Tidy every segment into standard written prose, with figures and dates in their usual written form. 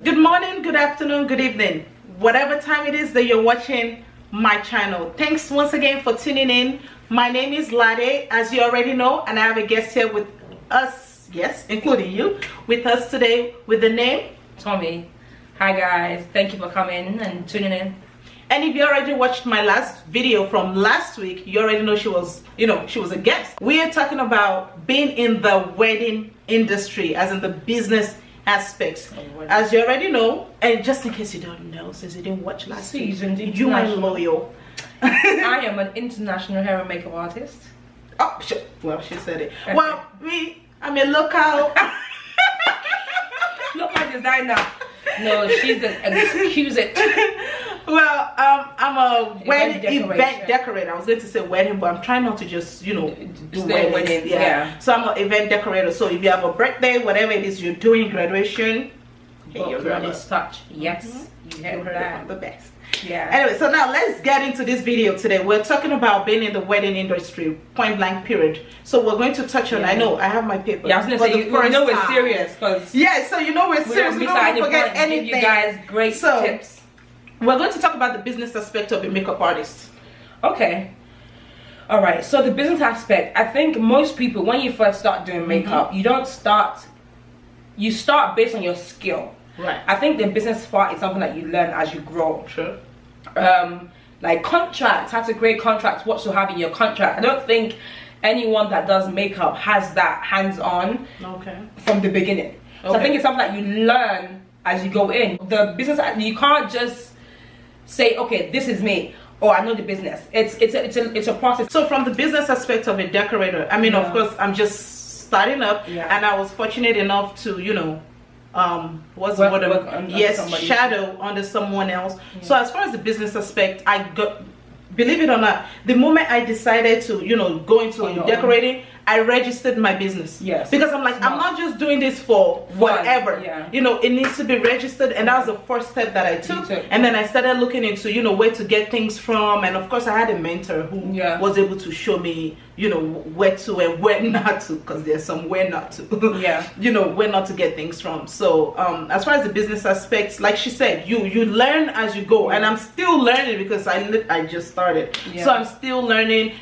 Good morning, good afternoon, good evening, whatever time it is that you're watching my channel. Thanks once again for tuning in. My name is Lade, as you already know, and I have a guest here with us, yes, including you, with us today with the name Tomi. Hi guys, thank you for coming and tuning in. And if you already watched my last video from last week, you already know she was a guest. We are talking about being in the wedding industry, as in the business aspects. As you already know, and just in case you don't know, since you didn't watch last week, you are loyal. I am an international hair and makeup artist. Oh, well, she said it. Well, I'm a local designer. No, she's an excuse it. Well, I'm a wedding event decorator. I was going to say wedding, but I'm trying not to just, do weddings. Yeah. So I'm an event decorator. So if you have a birthday, whatever it is you're doing, graduation, hey, you're running touch. Yes, you heard that. The best. Yeah. Anyway, so now let's get into this video today. We're talking about being in the wedding industry, point blank period. So we're going to touch on, I know, I have my paper. Yeah, I was going to say, you know we're serious. Cause yeah, so you know we're serious. We don't forget anything. Give you guys great tips. We're going to talk about the business aspect of a makeup artist. Okay. All right. So the business aspect, I think most people, when you first start doing makeup, you start based on your skill. Right. I think the business part is something that you learn as you grow. Sure. Like contracts, how to create contracts, what to have in your contract. I don't think anyone that does makeup has that hands-on from the beginning. So I think it's something that you learn as you go in. The business, you can't just say, okay, this is me, or I know the business. It's a process. So from the business aspect of a decorator, I mean, of course, I'm just starting up, and I was fortunate enough to, shadow under someone else. So as far as the business aspect, believe it or not, the moment I decided to, go into decorating, I registered my business. Yes. Because I'm like, I'm not just doing this for whatever. Yeah. It needs to be registered, and that was the first step that I took. And then I started looking into, where to get things from, and of course I had a mentor who was able to show me, where to and where not to, because there's some where not to. Where not to get things from. So as far as the business aspects, like she said, you learn as you go, and I'm still learning because I just started. So I'm still learning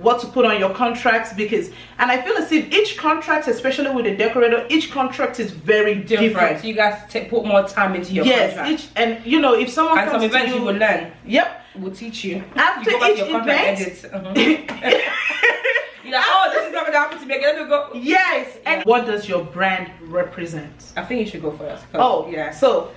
what to put on your contracts, and I feel as if each contract, especially with a decorator, each contract is very different. So you guys put more time into your contract. And if someone comes some events to you will learn. Yep. We'll teach you. After you go back each to your contract event, you're like, oh, this is not gonna happen to me. Let me go. Yes. And what does your brand represent? I think you should go first. Oh, yeah. So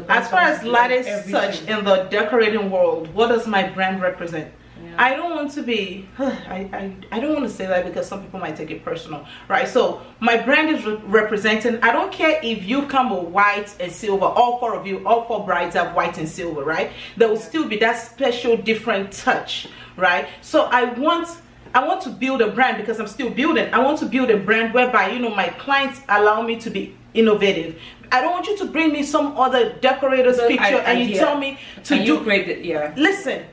as far as Lade's touch in the decorating world, what does my brand represent? I don't want to be, I don't want to say that because some people might take it personal, right? So my brand is representing, I don't care if you come with white and silver, all four of you, all four brides have white and silver, right? There will still be that special different touch, right? So I want to build a brand, because I'm still building. I want to build a brand whereby, my clients allow me to be innovative. I don't want you to bring me some other decorator's picture and you tell me to do it. Listen,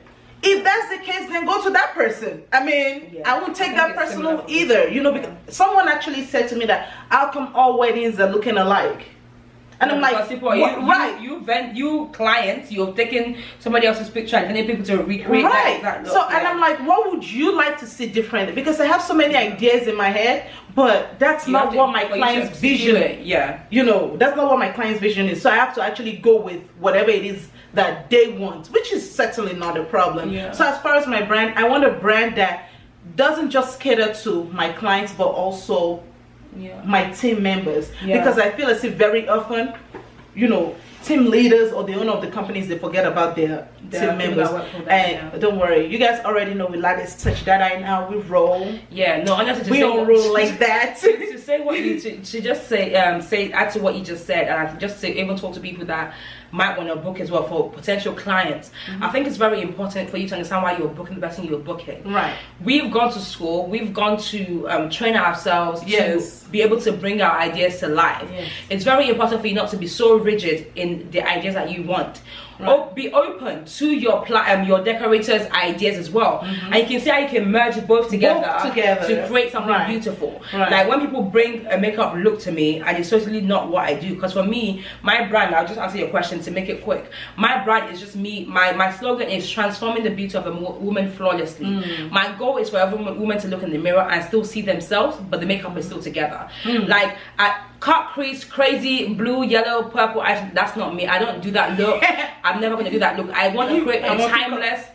if that's the case, then go to that person. I mean, I won't take that person either. Because someone actually said to me that, how come all weddings are looking alike? And I'm like, you clients, you've taken somebody else's picture and then people to recreate that look. So, and I'm like, what would you like to see differently? Because I have so many ideas in my head, but that's not what my client's vision is. That's not what my client's vision is. So I have to actually go with whatever it is that they want, which is certainly not a problem. So as far as my brand, I want a brand that doesn't just cater to my clients, but also my team members, because I feel as if very often, team leaders or the owner of the companies, they forget about their team members. And don't worry, you guys already know we like this touch that I now we roll. Yeah, no, honestly, we don't roll like that. To say what you to just say add to what you just said, and I just say even talk to people that might want to book as well for potential clients. I think it's very important for you to understand why you're booking the person you're booking. Right. We've gone to school, we've gone to train ourselves to be able to bring our ideas to life. It's very important for you not to be so rigid in the ideas that you want. Or be open to your decorators' ideas as well, and you can see how you can merge both together to create something beautiful. Like when people bring a makeup look to me, and it's totally not what I do, because for me, my brand, I'll just answer your question to make it quick. My brand is just me. My slogan is transforming the beauty of a woman flawlessly. My goal is for every woman to look in the mirror and still see themselves, but the makeup is still together. Like cut crease, crazy blue, yellow, purple eyes, that's not me. I don't do that look. I'm never gonna do that look. I want to create a timeless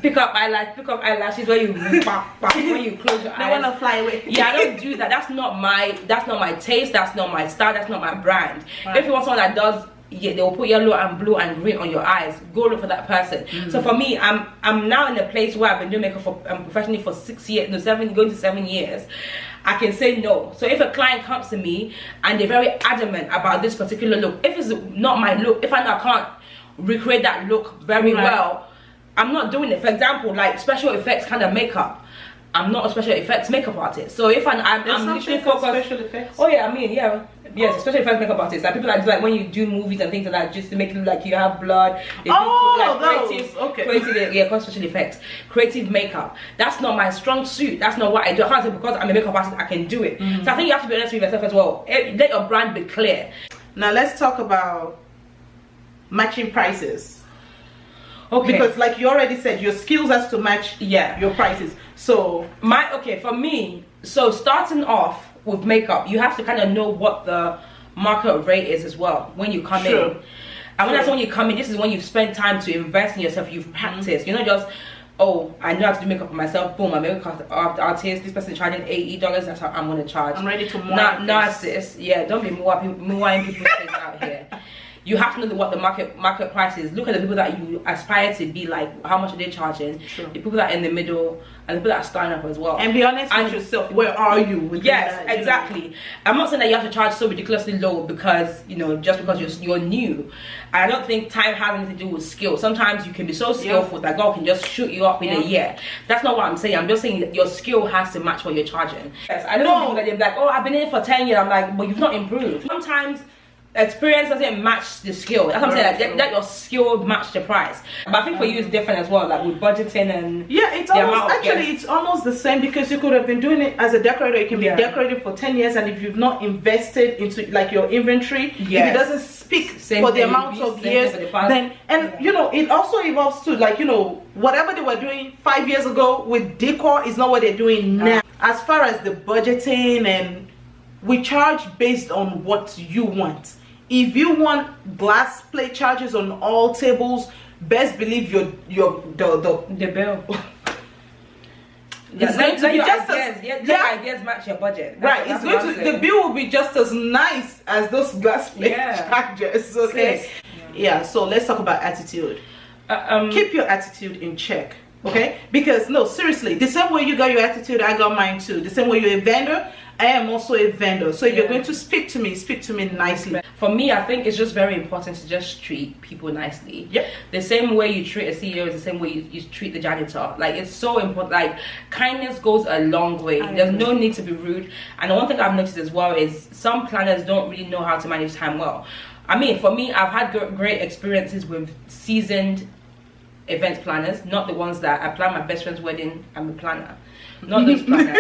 pick up eyelashes where you when you close your eyes. I want to fly away. Yeah, I don't do that. That's not my taste, that's not my style, that's not my brand. If you want someone that does, yeah, they will put yellow and blue and green on your eyes, go look for that person. So for me, I'm now in a place where I've been doing makeup professionally for 6 years, no, going to 7 years. I can say no. So if a client comes to me and they're very adamant about this particular look, if it's not my look, if I know I can't recreate that look very well, I'm not doing it. For example, like special effects kind of makeup, I'm not a special effects makeup artist. So if I'm literally focused special effects. Oh yeah, I mean, yes, special effects makeup artists, like people that do, like when you do movies and things like that, just to make it look like you have blood. They creative special effects, creative makeup. That's not my strong suit. That's not what I do. I can't say because I'm a makeup artist I can do it. So I think you have to be honest with yourself as well. Let your brand be clear. Now let's talk about matching prices. Okay. Because like you already said, your skills has to match your prices. So for me, so starting off with makeup, you have to kind of know what the market rate is as well when you come in. And when you come in, this is when you've spent time to invest in yourself, you've practiced. You're not just, oh, I know how to do makeup for myself, boom, I'm a makeup artist, this person charging $80, that's how I'm going to charge. I'm ready to sis, don't be mooing people's face out here. You have to know what the market price is. Look at the people that you aspire to be like. How much are they charging? The people that are in the middle and the people that are starting up as well. And be honest with yourself. Where are you? Yes, exactly. I'm not saying that you have to charge so ridiculously low because just because you're new. I don't think time has anything to do with skill. Sometimes you can be so skillful that God can just shoot you up in a year. That's not what I'm saying. I'm just saying that your skill has to match what you're charging. Yes, I know people that they're like, oh, I've been in it for 10 years. I'm like, well, you've not improved. Sometimes experience doesn't match the skill. That's what I'm saying. Let your skill match the price. But I think for you it's different as well, like with budgeting and it's almost the same, because you could have been doing it as a decorator. You can be decorating for 10 years, and if you've not invested into like your inventory, if it doesn't speak for the amount of years, then it also evolves too. Like whatever they were doing 5 years ago with decor is not what they're doing now. As far as the budgeting, and we charge based on what you want. If you want glass plate charges on all tables, best believe the bill. It's going to be just ideas match your budget. It's going to, the bill will be just as nice as those glass plate charges. Okay. So let's talk about attitude. Keep your attitude in check. Okay, because no, seriously, the same way you got your attitude, I got mine too. The same way you're a vendor, I am also a vendor. So if you're going to speak to me nicely. For me, I think it's just very important to just treat people nicely. The same way you treat a CEO is the same way you treat the janitor. Like, it's so important. Like, kindness goes a long way. There's no need to be rude. And the one thing I've noticed as well is some planners don't really know how to manage time well. I mean, for me, I've had great experiences with seasoned event planners, not the ones that I plan my best friend's wedding. I'm a planner, not those planners.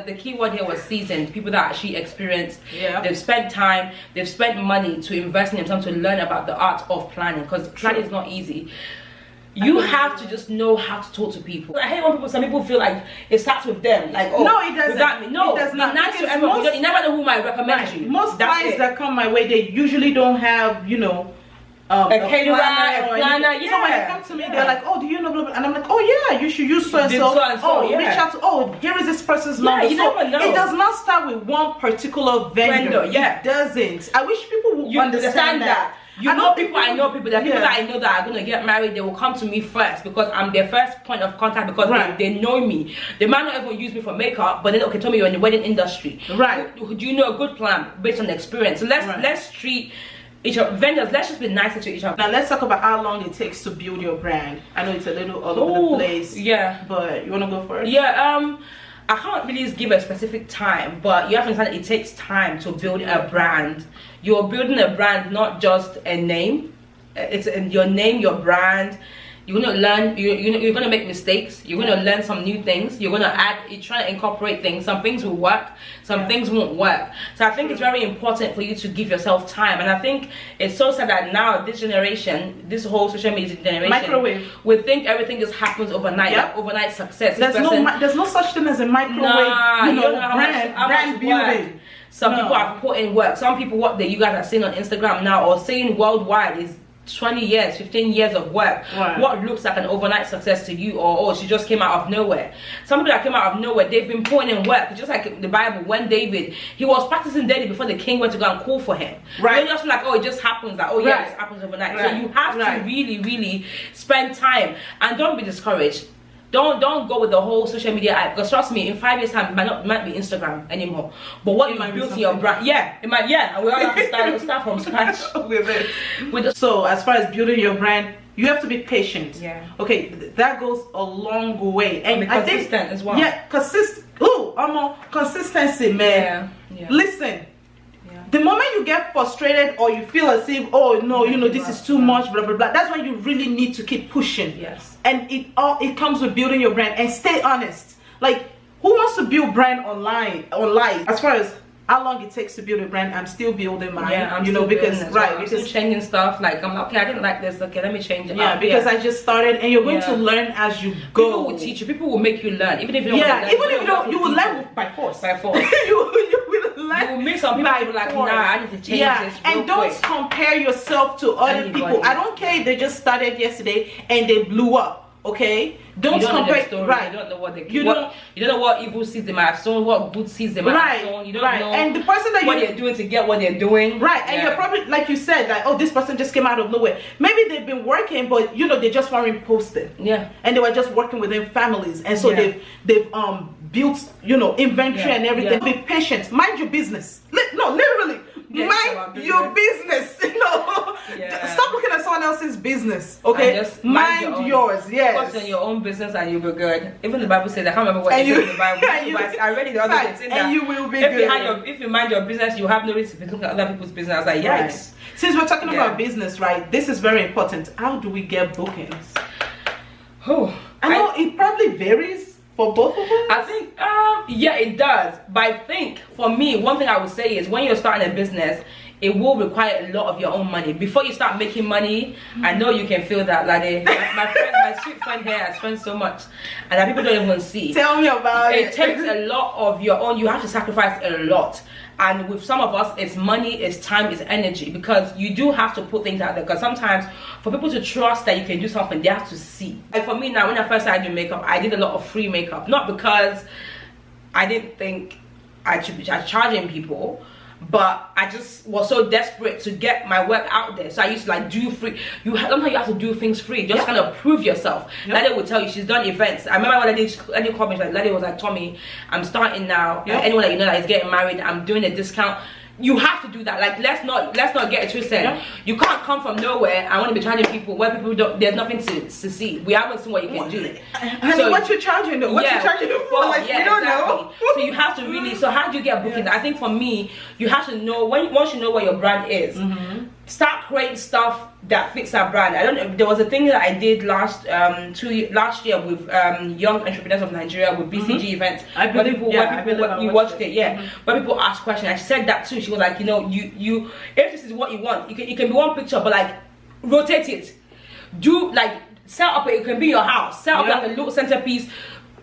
The key word here was seasoned. People that actually experienced. They've spent time, they've spent money to invest in themselves to learn about the art of planning, because planning is not easy. You have to just know how to talk to people. I hate when some people feel like it starts with them. Like, oh, no, it doesn't. No, it does not. Be nice to everyone. You never know who might recommend you. Most clients that come my way, they usually don't have, a caterer, a planner. So when they come to me, they're like, oh, do you know blah, blah? And I'm like, oh yeah, you should use so and so. Reach out to, oh, here is this person's number. You never know. It does not start with one particular vendor. It doesn't. I wish people would understand that. I know people that I know that are going to get married. They will come to me first because I'm their first point of contact, because they know me. They might not even use me for makeup, but then, okay, tell me you're in the wedding industry. Do you know a good plan based on the experience? So let's treat each other, vendors, let's just be nicer to each other. Now let's talk about how long it takes to build your brand. I know it's a little all over the place. But you want to go first? I can't really give a specific time, but you have to understand that it takes time to build a brand. You're building a brand, not just a name. It's your name, your brand. You're gonna learn. You're gonna make mistakes. You're gonna learn some new things. You're gonna add. You're trying to incorporate things. Some things will work. Some things won't work. So I think it's very important for you to give yourself time. And I think it's so sad that now this generation, this whole social media generation, microwave, we think everything just happens overnight. Like overnight success. There's no such thing as a microwave. Nah, you know, brand building. Some people have put in work. Some people, what you guys are seeing on Instagram now or seeing worldwide is 20 years, 15 years of work. Right. What looks like an overnight success to you, or she just came out of nowhere. Some people that came out of nowhere, they've been putting in work. Just like the Bible, when David, he was practicing daily before the king went to go and call for him. Right. Don't just like, oh, it just happens, like, oh yeah, it just happens overnight. Right. So you have to really, really spend time, and don't be discouraged. Don't go with the whole social media app, because trust me, in 5 years time it might be Instagram anymore. But what you built in your brand, it might, and we all have to start from scratch with it. So as far as building your brand, you have to be patient. Yeah. Okay, that goes a long way, and be consistent as well. Yeah, consistency, man. Yeah. Listen. The moment you get frustrated or you feel as if, oh no, you know, this is too much, blah blah blah, that's when you really need to keep pushing. Yes. And it comes with building your brand, and stay honest. Like, who wants to build brand online? As far as how long it takes to build a brand, I'm still building mine. Yeah, I'm because I'm still changing stuff. Like, I'm okay, I didn't like this. Okay, let me change it. Yeah, because I just started, and you're going to learn as you go. People will teach you. People will make you learn, even if you don't. Yeah, even if you don't, you will learn by force. By force. you will learn. You will meet some people like, nah, I need to change this. And don't compare yourself to other people. I don't care if they just started yesterday and they blew up. Okay, don't compare. Right, you don't know what you don't know what evil seeds they might have sown, what good seeds they might have sown. You don't know. And the person that what they're doing to get what they're doing. Right, and you're probably, like you said, like, oh, this person just came out of nowhere. Maybe they've been working, but you know, they just weren't posted. Yeah, and they were just working within families, and so they've built, you know, inventory and everything. Be patient, mind your business. No, literally. Mind your business. You know, stop looking at someone else's business. Okay, just mind yours. Yes, focus on your own business and you'll be good. Even the Bible says, I can't remember what it says in the Bible. I read it the other day. And you will be good. If you mind your business, you have no reason to look at other people's business. I was like, yikes. Since we're talking about business, right? This is very important. How do we get bookings? Oh, I know it probably varies for both of us. I think yeah, it does. But I think for me, one thing I would say is when you're starting a business, it will require a lot of your own money before you start making money. I know you can feel that, like my sweet friend here has spent so much, and that people don't even see. Tell me about it. It takes a lot of your own. You have to sacrifice a lot. And with some of us, it's money, it's time, it's energy, because you do have to put things out there. Because sometimes for people to trust that you can do something, they have to see. Like for me now, when I first started doing makeup, I did a lot of free makeup. Not because I didn't think I should be charging people, but I just was so desperate to get my work out there. So I used to like do free. Sometimes you have to do things free, just kind of prove yourself. Lady will tell you she's done events. I remember when Lady called me, Lady was like, Tommy, I'm starting now. Anyone that you know that is getting married, I'm doing a discount. You have to do that. Like, let's not get it twisted. You can't come from nowhere. I want to be charging people where people don't. There's nothing to see. We haven't seen what you can do. Honey, so, what you charging though? What you charging for? Like, we don't know. So you have to really. So how do you get bookings? I think for me, you have to know once you know what your brand is. Start creating stuff that fits our brand. I don't know. There was a thing that I did last year with young entrepreneurs of Nigeria with BCG events. You watched it, where people ask questions. I said that too. She was like, you know, you if this is what you want, it can be one picture, but like rotate it. Do like set up. It can be your house. Set up like a little centerpiece.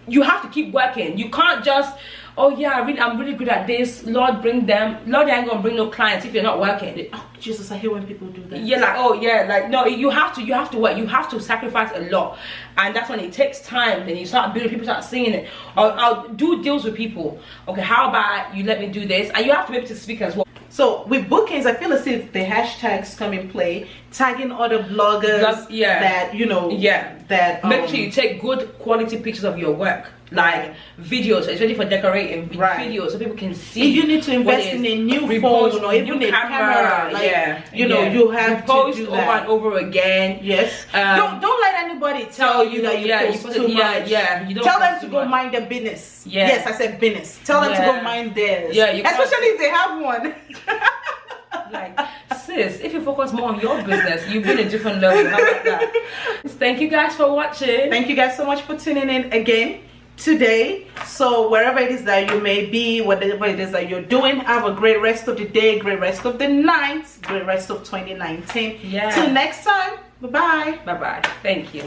You have to keep working. You can't just, oh yeah, I'm really good at this. Lord, bring them. Lord, I ain't gonna bring no clients if you're not working. Oh, Jesus, I hate when people do that. Yeah, like, oh yeah, like, no, you have to work. You have to sacrifice a lot, and that's when it takes time. Then you start building. People start seeing it. I'll do deals with people. Okay, how about you let me do this? And you have to be able to speak as well. So with bookings, I feel as if the hashtags come in play, tagging other bloggers that, you know, that make sure you take good quality pictures of your work. like videos, especially for decorating videos, so people can see. If you need to invest in a new phone or even a camera, like, you know, you have to do that over and over again. Yes. Don't let anybody tell you that you post too much. You don't tell them to go mind their business. Yes, I said business. Tell them to go mind theirs. Especially if they have one. Like, sis, if you focus more on your business, you'll be in a different level. How about that? Thank you guys for watching. Thank you guys so much for tuning in again today. So wherever it is that you may be, whatever it is that you're doing, have a great rest of the day, great rest of the night, great rest of 2019. Till next time, bye bye. Thank you.